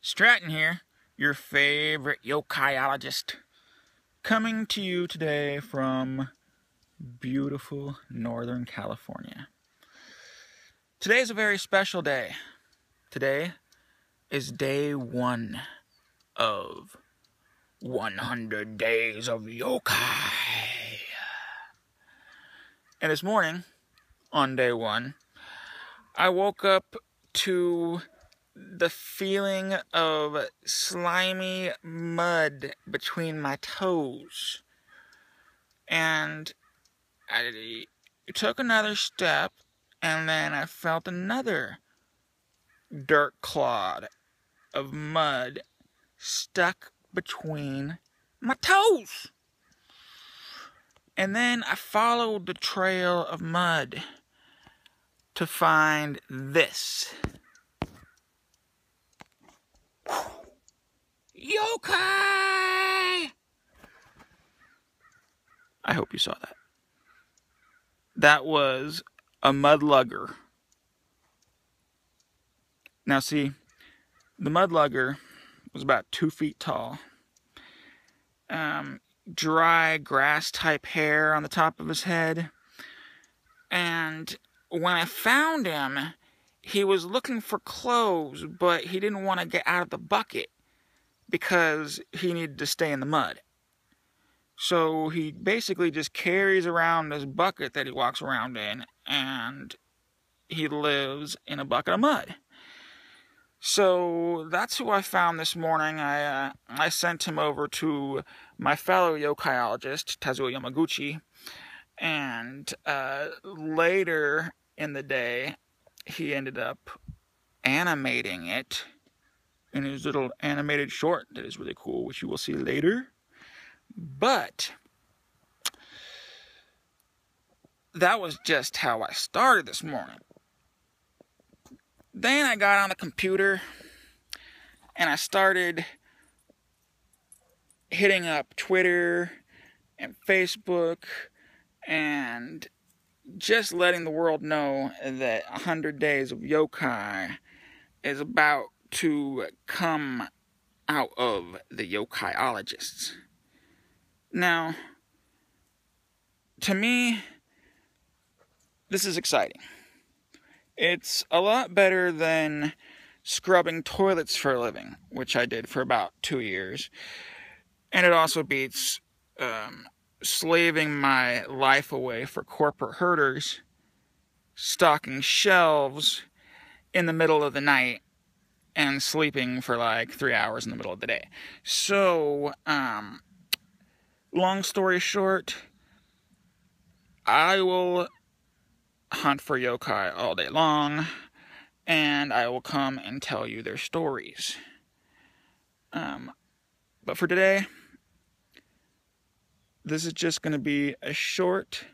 Stratton here, your favorite Yokaiologist, coming to you today from beautiful Northern California. Today is a very special day. Today is day 1 of 100 Days of Yokai. And this morning, on day 1, I woke up to the feeling of slimy mud between my toes. And I took another step, and then I felt another dirt clod of mud stuck between my toes. And then I followed the trail of mud to find this. Yokai! I hope you saw that. That was a mudlugger. Now see, the mudlugger was about 2 feet tall. Dry grass type hair on the top of his head. And when I found him, he was looking for clothes, but he didn't want to get out of the bucket because he needed to stay in the mud. So he basically just carries around this bucket that he walks around in, and he lives in a bucket of mud. So that's who I found this morning. I sent him over to my fellow Yokaiologist, Kazuo Yamaguchi, and later in the day, he ended up animating it in his little animated short that is really cool, which you will see later. But that was just how I started this morning. Then I got on the computer and I started hitting up Twitter and Facebook and just letting the world know that 100 Days of Yokai is about to come out of the Yokaiologists. Now, to me, this is exciting. It's a lot better than scrubbing toilets for a living, which I did for about 2 years. And it also beats slaving my life away for corporate herders, stocking shelves in the middle of the night, and sleeping for like 3 hours in the middle of the day. So, long story short, I will hunt for yokai all day long, and I will come and tell you their stories. But for today, this is just going to be a short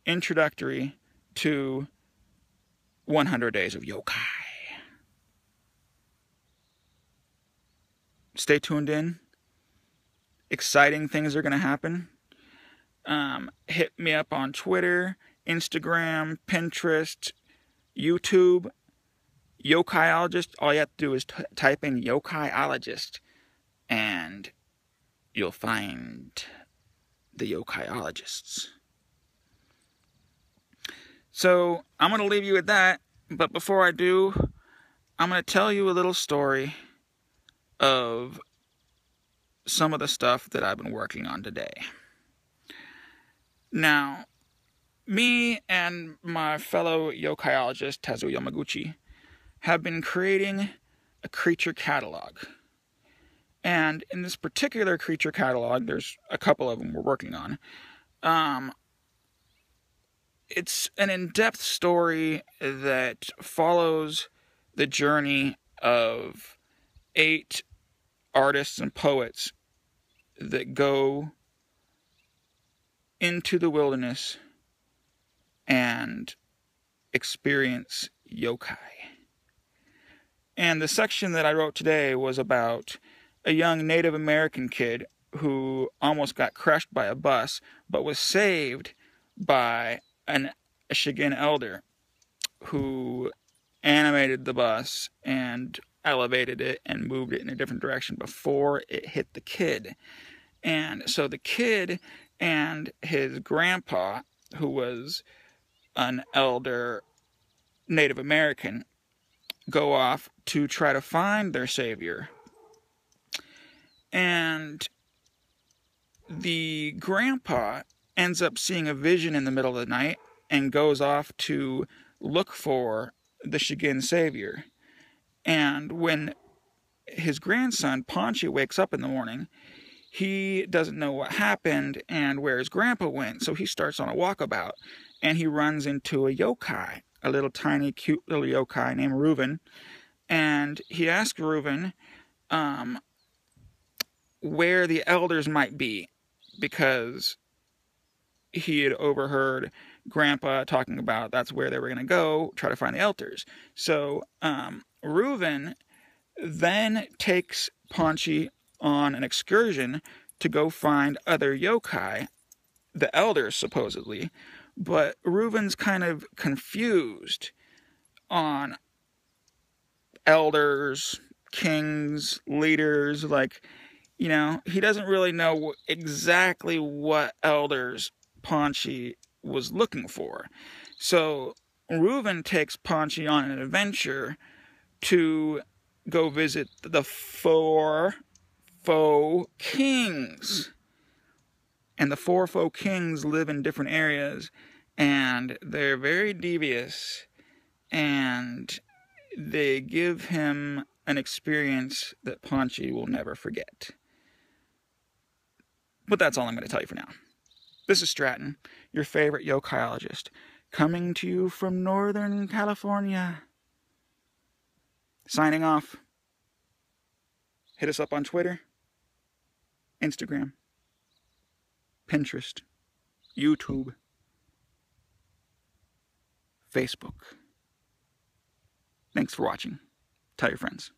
introductory to 100 Days of Yokai. Stay tuned in. Exciting things are going to happen. Hit me up on Twitter, Instagram, Pinterest, YouTube, Yokaiologist. All you have to do is type in Yokaiologist, and you'll find the Yokaiologists. So, I'm going to leave you with that, but before I do, I'm going to tell you a little story of some of the stuff that I've been working on today. Now, me and my fellow Yokaiologist, Kazuo Yamaguchi, have been creating a creature catalog. And in this particular creature catalog, there's a couple of them we're working on. It's an in-depth story that follows the journey of 8 artists and poets that go into the wilderness and experience yokai. And the section that I wrote today was about a young Native American kid who almost got crushed by a bus, but was saved by a Shigen elder who animated the bus and elevated it and moved it in a different direction before it hit the kid. And so the kid and his grandpa, who was an elder Native American, go off to try to find their savior. And the grandpa ends up seeing a vision in the middle of the night and goes off to look for the Shigin savior. And when his grandson, Ponchi, wakes up in the morning, he doesn't know what happened and where his grandpa went, so he starts on a walkabout, and he runs into a yokai, a little tiny, cute little yokai named Reuven, and he asks Reuven where the elders might be, because he had overheard Grandpa talking about that's where they were going to go, try to find the elders. So Reuven then takes Ponchi on an excursion to go find other yokai, the elders supposedly, but Reuven's kind of confused on elders, kings, leaders, like, you know, he doesn't really know exactly what elders Ponchi was looking for. So Reuven takes Ponchi on an adventure to go visit the four faux kings. And the four faux kings live in different areas, and they're very devious, and they give him an experience that Ponchi will never forget. But that's all I'm going to tell you for now. This is Stratton, your favorite Yokaiologist, coming to you from Northern California. Signing off. Hit us up on Twitter, Instagram, Pinterest, YouTube, Facebook. Thanks for watching. Tell your friends.